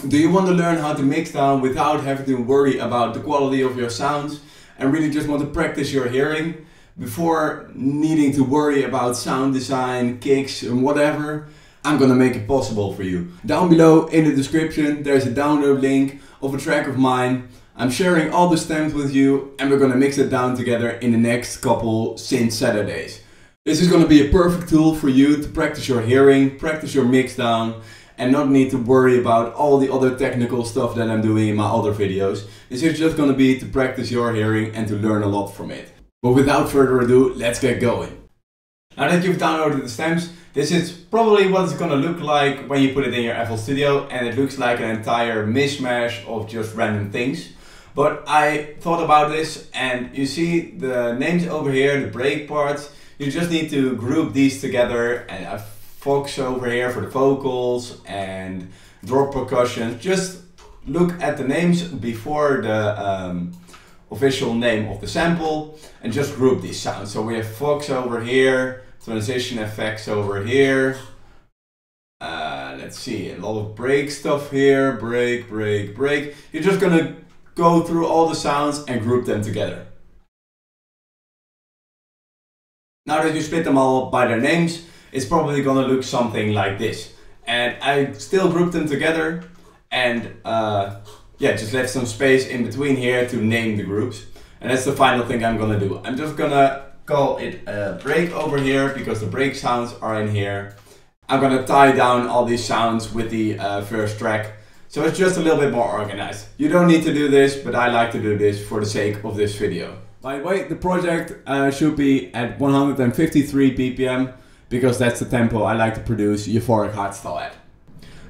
Do you want to learn how to mix down without having to worry about the quality of your sounds and really just want to practice your hearing before needing to worry about sound design, kicks and whatever? I'm gonna make it possible for you. Down below in the description there's a download link of a track of mine. I'm sharing all the stems with you and we're gonna mix it down together in the next couple Synth Saturdays. This is gonna be a perfect tool for you to practice your hearing, practice your mix down, and not need to worry about all the other technical stuff that I'm doing in my other videos. This is just gonna be to practice your hearing and to learn a lot from it. But without further ado, let's get going. Now that you've downloaded the stems, this is probably what it's gonna look like when you put it in your FL Studio, and it looks like an entire mishmash of just random things. But I thought about this, and you see the names over here, the break parts. You just need to group these together, and I've Fox over here for the vocals and drop percussion. Just look at the names before the official name of the sample and just group these sounds. So we have Fox over here, transition effects over here. Let's see, a lot of break stuff here, break, break, break. You're just gonna go through all the sounds and group them together. Now that you split them all by their names, it's probably gonna look something like this. And I still grouped them together and yeah, just left some space in between here to name the groups. And that's the final thing I'm gonna do. I'm just gonna call it a break over here because the break sounds are in here. I'm gonna tie down all these sounds with the first track. So it's just a little bit more organized. You don't need to do this, but I like to do this for the sake of this video. By the way, the project should be at 153 BPM. Because that's the tempo I like to produce euphoric hardstyle at.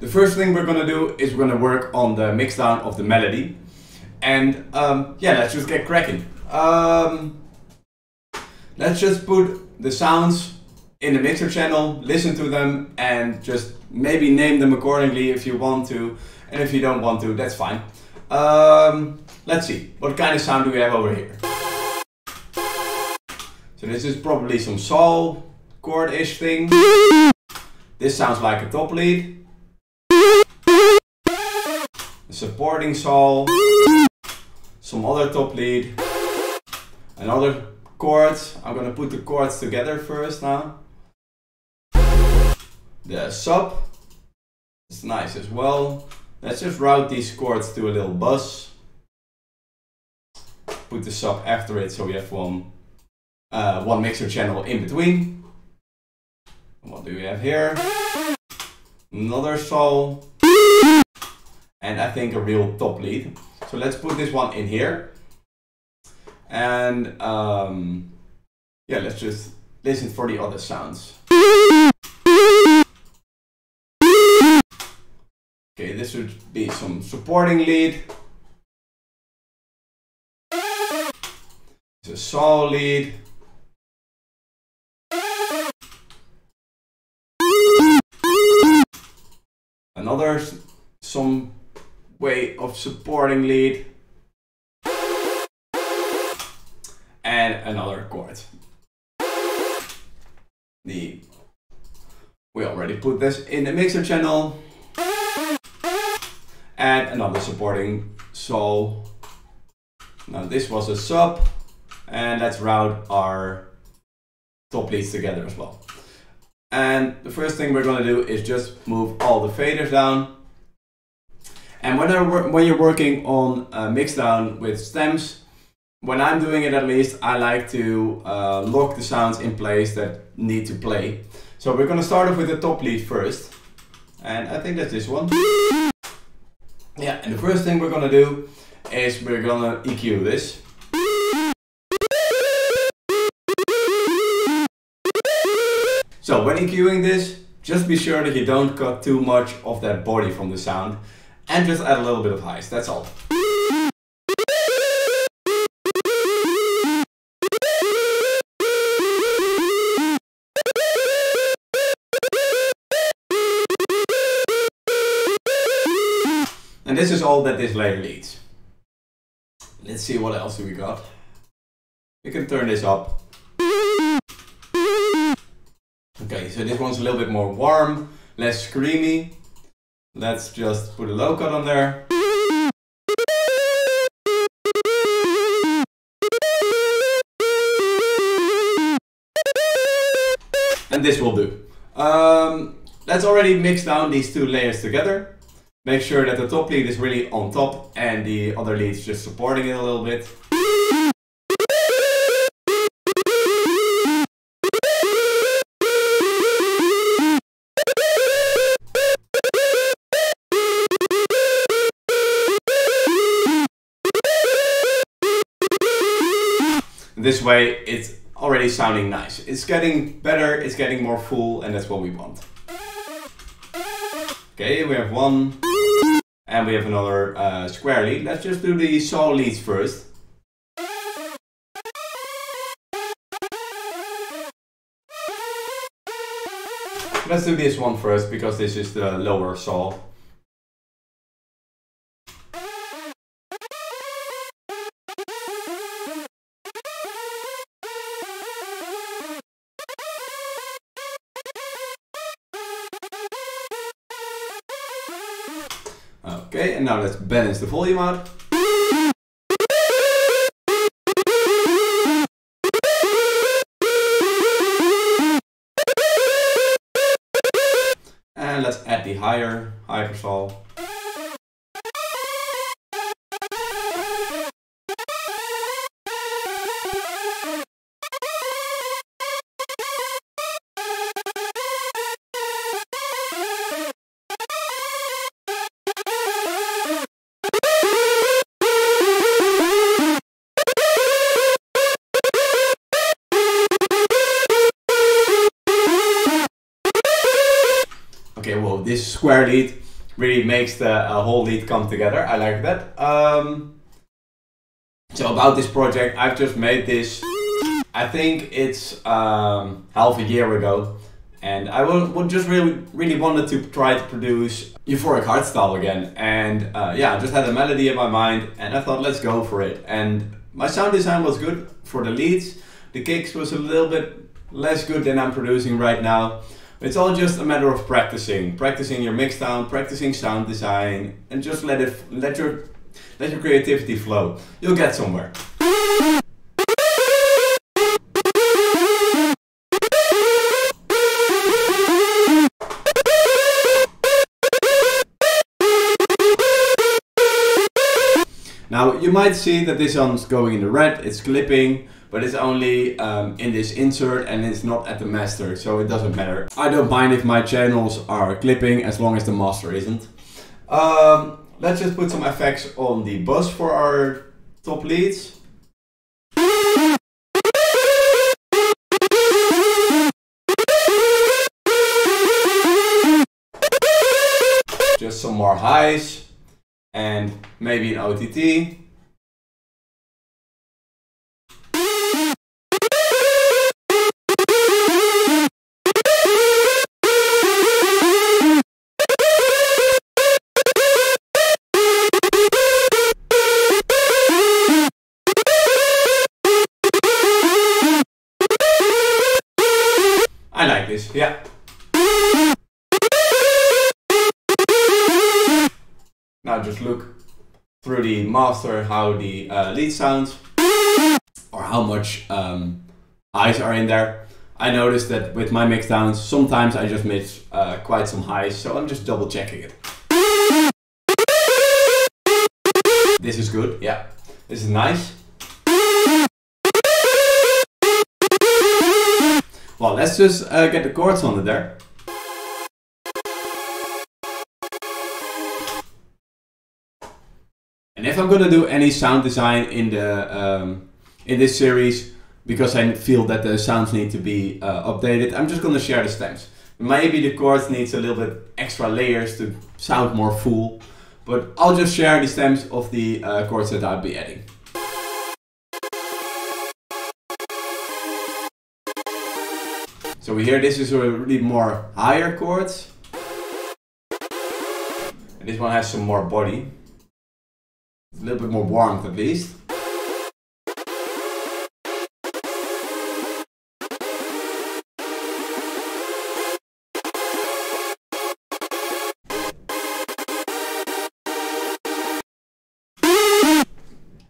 The first thing we're gonna do is we're gonna work on the mixdown of the melody. And yeah, let's just get cracking. Let's just put the sounds in the mixer channel, listen to them, and just maybe name them accordingly if you want to. And if you don't want to, that's fine. Let's see, what kind of sound do we have over here? So this is probably some soul chord-ish thing. This sounds like a top lead. A supporting soul. Some other top lead. Another chords. I'm gonna put the chords together first now. The sub is nice as well. Let's just route these chords to a little buzz. Put the sub after it so we have one mixer channel in between. What do we have here? Another soul. And I think a real top lead. So let's put this one in here. And yeah, let's just listen for the other sounds. Okay, this would be some supporting lead. It's a soul lead. Another some way of supporting lead. And another chord. We already put this in the mixer channel. And another supporting soul. Now this was a sub. And let's route our top leads together as well. And the first thing we're gonna do is just move all the faders down. And when you're working on mixdown with stems, when I'm doing it at least, I like to lock the sounds in place that need to play. So we're gonna start off with the top lead first. And I think that's this one. Yeah, and the first thing we're gonna do is we're gonna EQ this. So when EQing this, just be sure that you don't cut too much of that body from the sound and just add a little bit of highs, that's all. And this is all that this layer needs. Let's see what else do we got. We can turn this up. Okay, so this one's a little bit more warm, less screamy. Let's just put a low cut on there. And this will do. Let's already mix down these two layers together. Make sure that the top lead is really on top and the other leads just supporting it a little bit. This way it's already sounding nice. It's getting better, it's getting more full, and that's what we want. Okay, we have one, and we have another square lead. Let's just do the saw leads first. Let's do this one first, because this is the lower saw. Okay, and now let's balance the volume out. And let's add the higher hypersaw. Okay, well, this square lead really makes the whole lead come together. I like that. So about this project, I've just made this, I think it's half a year ago. And I would just really wanted to try to produce euphoric hardstyle again. And yeah, I just had a melody in my mind and I thought, let's go for it. And my sound design was good for the leads. The kicks was a little bit less good than I'm producing right now. It's all just a matter of practicing your mixdown, practicing sound design, and just let your creativity flow. You'll get somewhere. Now you might see that this one's going in the red, it's clipping, but it's only in this insert and it's not at the master, so it doesn't matter. I don't mind if my channels are clipping as long as the master isn't. Let's just put some effects on the bus for our top leads. Just some more highs and maybe an OTT. I like this, yeah. Now just look through the master how the lead sounds, or how much highs are in there. I noticed that with my mixdowns, sometimes I just mix quite some highs, so I'm just double checking it. This is good, yeah. This is nice. Well, let's just get the chords on it there. And if I'm gonna do any sound design in the in this series, because I feel that the sounds need to be updated, I'm just gonna share the stems. Maybe the chords needs a little bit extra layers to sound more full, but I'll just share the stems of the chords that I'll be adding. So we hear this is a really more higher chords. And this one has some more body. A little bit more warmth at least.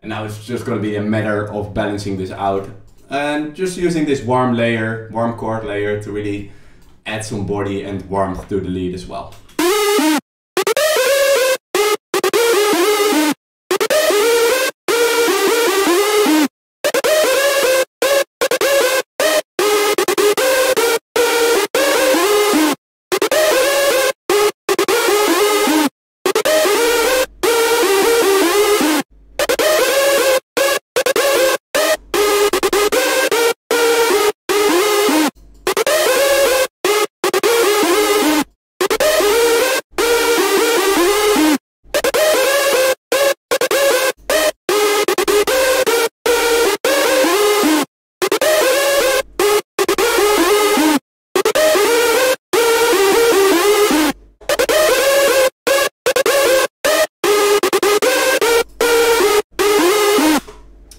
And now it's just going to be a matter of balancing this out and just using this warm chord layer to really add some body and warmth to the lead as well.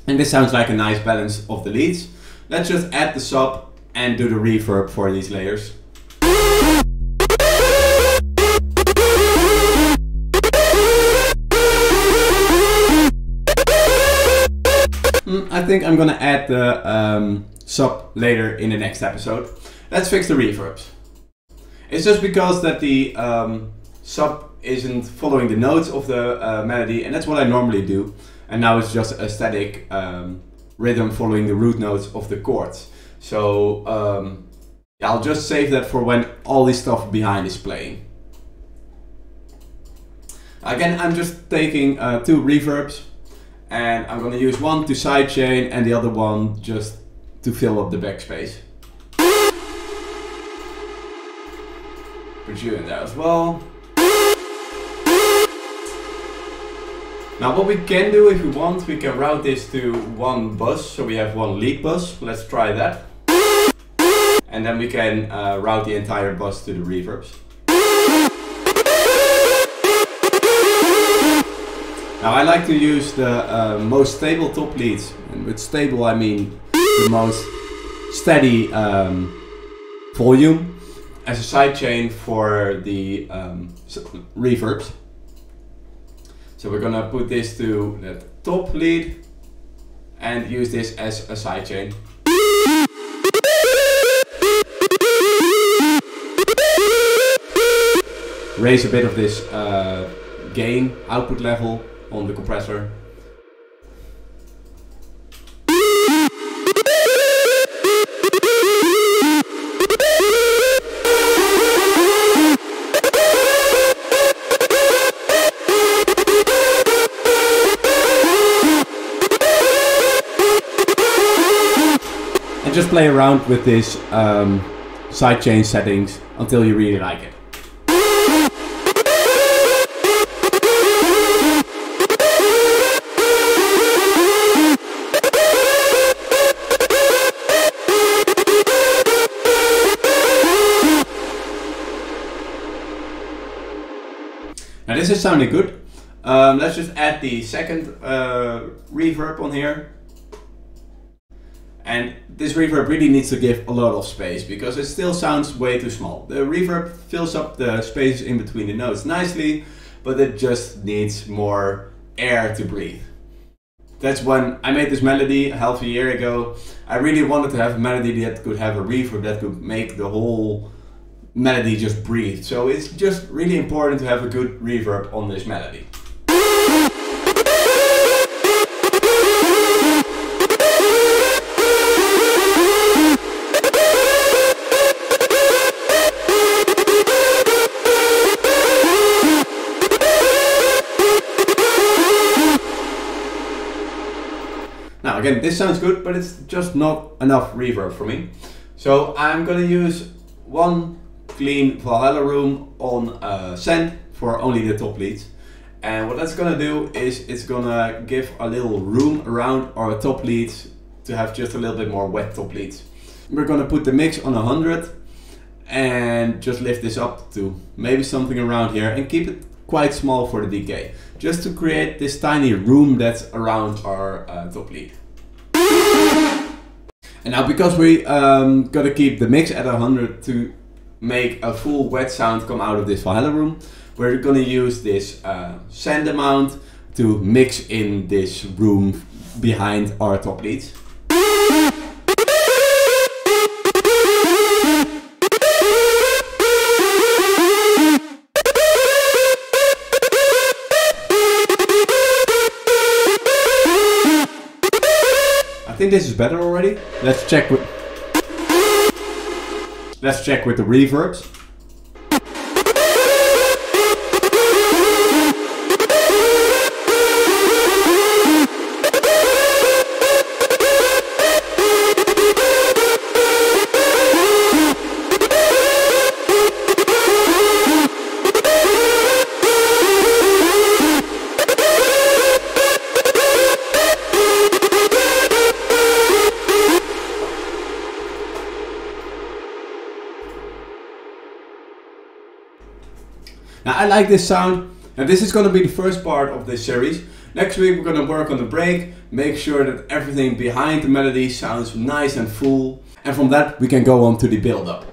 And this sounds like a nice balance of the leads. Let's just add the sub and do the reverb for these layers. I think I'm gonna add the sub later in the next episode. Let's fix the reverbs. It's just because that the sub isn't following the notes of the melody, and that's what I normally do. And now it's just a static rhythm following the root notes of the chords. So yeah, I'll just save that for when all this stuff behind is playing. Again, I'm just taking 2 reverbs, and I'm going to use one to sidechain and the other one just to fill up the backspace. Put you in there as well. Now what we can do if we want, we can route this to one bus, so we have one lead bus. Let's try that. And then we can route the entire bus to the reverbs. Now I like to use the most stable top leads, and with stable I mean the most steady volume, as a sidechain for the reverbs. So we're gonna put this to the top lead and use this as a sidechain. Raise a bit of this gain output level on the compressor. And just play around with this sidechain settings until you really like it. Now this is sounding good. Let's just add the second reverb on here. And this reverb really needs to give a lot of space because it still sounds way too small. The reverb fills up the space in between the notes nicely, but it just needs more air to breathe. That's when I made this melody half a year ago. I really wanted to have a melody that could have a reverb that could make the whole melody just breathe. So it's just really important to have a good reverb on this melody. Now again, this sounds good, but it's just not enough reverb for me. So I'm gonna use one clean Valhalla room on Synth for only the top leads. And what that's gonna do is it's gonna give a little room around our top leads to have just a little bit more wet top leads. We're gonna put the mix on 100 and just lift this up to maybe something around here and keep it quite small for the decay, just to create this tiny room that's around our top lead. And now because we gotta keep the mix at 100 to make a full wet sound come out of this Valhalla room, we're gonna use this sand amount to mix in this room behind our top leads. I think this is better already. Let's check with the reverbs. Now I like this sound, and this is going to be the first part of this series. Next week we're going to work on the break, make sure that everything behind the melody sounds nice and full, and from that we can go on to the build up.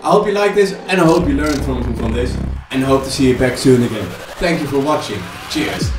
I hope you like this, and I hope you learned something from this, and I hope to see you back soon again. Thank you for watching. Cheers!